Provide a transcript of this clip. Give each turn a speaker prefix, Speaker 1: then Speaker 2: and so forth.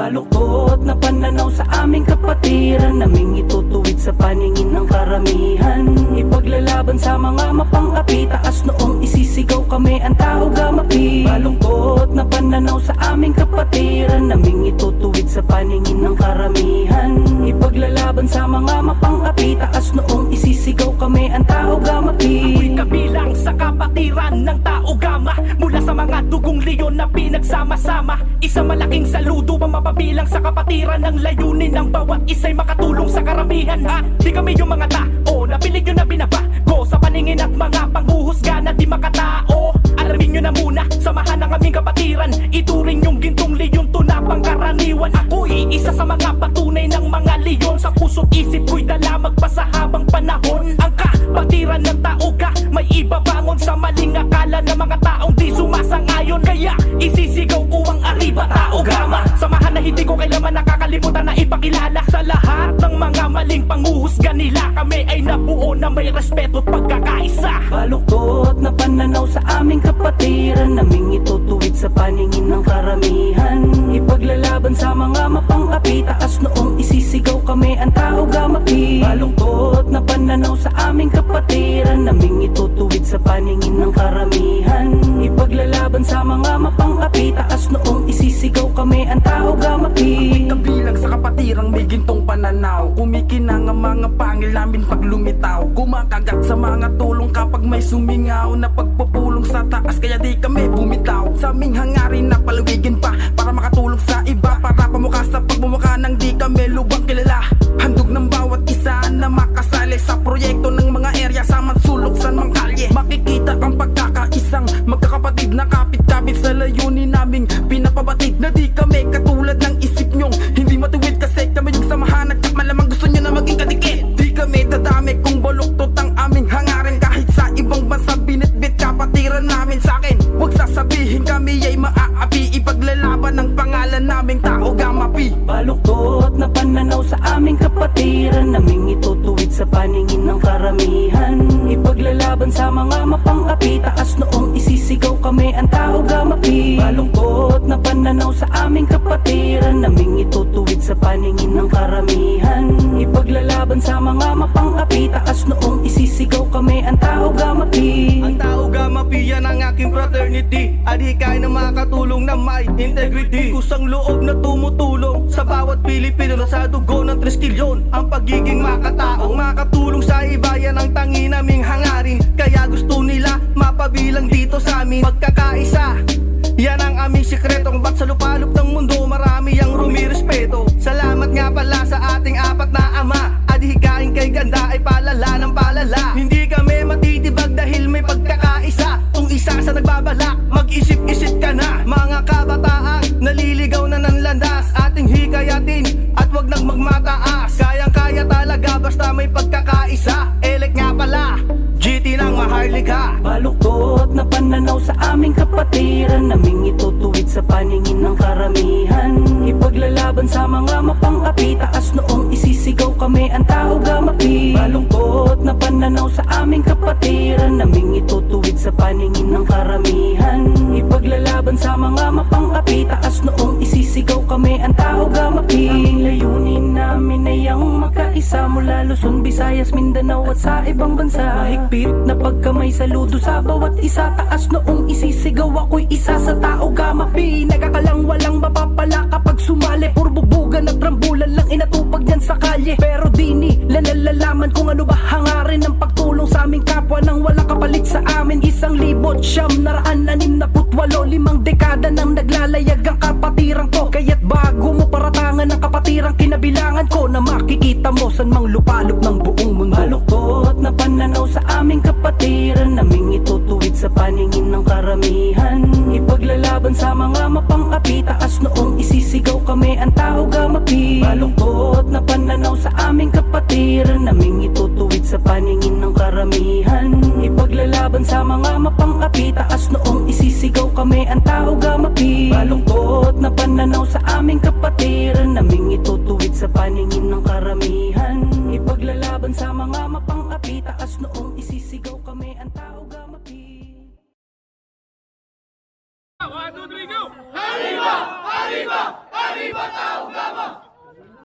Speaker 1: Baluktot na pananaw sa aming kapatiran, naming itutuwid sa paningin ng karamihan. Ipaglalaban sa mga mapang-api, taas noong isisigaw kami ang tao gamapi. Baluktot na pananaw sa aming kapatiran, naming itutuwid sa paningin ng karamihan. Ipaglalaban sa mga mapang-api, taas noong isisigaw kami ang tao gamapi.
Speaker 2: Ako'y kabilang sa kapatiran ng tao gama, mula sa mga dugong leon na pinagsama-sama. Isang malaking saludo ang mapabilang sa kapatiran, ng layunin ng bawat isa'y makatulong sa karamihan. Ha? Di kami yung mga tao na pilig nyo na binabago sa paningin at mga panghuhusga na di makatao. Alamin nyo na muna, samahan ng aming kapatiran, ituring yung gintong leon, tunapang karaniwan. Ako'y isa sa mga patunay ng mga leon, sa puso't isip ko'y dala magpasa habang panahon. Ang kapatiran ng tao ka, may ibabangon sa maling akala ng mga taong di sumasang-ayon. Kaya isisigaw ko ang arriba tao gama, samahan na hindi ko kailanman nakakalimutan na ipakilala sa lahat ng mga maling panghuhusga nila. Kami ay nabuo na may respeto at pagkakaisa.
Speaker 1: Baluktot na pananaw sa aming kapatiran, naming itutuwid sa paningin ng karamihan. Ipaglalaban sa mga mapang-api, taas noong isisigaw kami ang tao gamapi. Baluktot na pananaw sa aming kapatiran, naming itutuwid sa paningin ng karamihan. Ipaglalaban sa mga mapang-api, taas noong isisigaw kami ang tao gamapi.
Speaker 3: Kabilang sa kapatirang may gintong pananaw, kumikinang ang mga pangil namin pag lumitaw. Kumakagat sa mga tulong kapag may sumingaw na pagpupulong sa taas, kaya di kami bumitaw. Sa aming hangarin na palawigin pa para makatulong sa iba, para pamukha sa pagmumukha nang di kami lubang kilala. Handog ng bawat isa na makasali sa proyekto ng mga area sa mansulok sa mga kalye. Makikita ang pagkakaisang magkakapatid na kapit-kapit sa layunin naming pinapabatid, na di kami katulad ng isip nyong hindi matuwid, kasi kami yung samahan at malamang gusto nyo na maging kadikit. Di kami dadami kung baluktot ang aming hangarin, kahit sa ibang bansa binitbit kapatiran namin sa akin. Huwag sasabihin kami ay maaapi, ipaglalaban ng pangalan naming tao gamapi.
Speaker 1: Baluktot na pananaw sa aming kapatiran, naming itutuwid sa paningin ng karamihan. Ipaglalaban sa mga mapang-api, taas noong isisigaw kami ang tao gamapi. Baluktot na pananaw sa aming kapatiran, naming itutuwid sa paningin ng karamihan. Ipaglalaban sa mga mapang-api, taas noong isisigaw kami ang tao gamapi.
Speaker 4: Ang tao gamapi, yan ang aking fraternity. Adhikay na makatulong na may integrity. Kusang loob na tumutulong sa bawat Pilipino na sa dugo ng 3 kilyon. Ang pagiging makataong makatulong sa iba, yan ang tangi naming hangarin. Kaya gusto nila mapabilang dito sa amin. Pagkakaisa, yan ang aming sikreto, kung ba't sa lupalop ng mundo marami ang rumirespeto. Salamat nga pala sa ating apat na ama, adhikain kay ganda ay palala ng palala. Hindi kami matitibag dahil may pagkakaisa. Kung isa sa nagbabalak, mag-isip-isip ka na. Mga kabataang naliligaw na ng landas, ating hikayatin at wag nang magmataas. Kayang-kaya talaga basta may pagkakaisa. Elek nga pala, GT ng Maharlika.
Speaker 1: Baluktot na pananaw sa aming kapatiran, naming itutuwid sa paningin ng karamihan. Ipaglalaban sa mga mapang-api, taas noong isisigaw kami ang tao gamapi. Baluktot na pananaw sa aming kapatiran, naming itutuwid sa paningin ng karamihan. Ipaglalaban sa mga mapang-api, taas noong isisigaw kami ang tao gamapi. Ang layunin namin ay ang makaisa, mula Luzon, Visayas, Mindanao at sa ibang bansa. Mahigpit na pagkamay saludo sa bawat isa, taas noong isisigaw ako'y isa sa tao gamapi. Nagkakalang walang mapapala kapag sumali, purbubugan at rambulan lang inatupag yan sa kalye. Pero di nila nalalaman kung ano ba hangarin ng pagtulong sa aming kapwa nang wala kapalit sa amin. 1,968, 5 dekada nang naglalayag ang kapatiran ko. Kaya't bago mo paratangan ang kapatirang kinabilangan ko, na makikita mo san mang lupalop ng buong mundo. Baluktot na pananaw sa aming kapatiran, naming itutuwid sa paningin ng karamihan. Ipaglalaban sa mga mapang-api, taas noong isisigaw kami ang tao gamapi. Baluktot na pananaw sa aming kapatiran, naming itutuwid sa paningin ng karamihan. Ipaglalaban sa mga mapang-api, taas noong isisigaw kami ang tao gamapi. Baluktot na pananaw sa aming kapatiran, naming itutuwid sa paningin ng karamihan.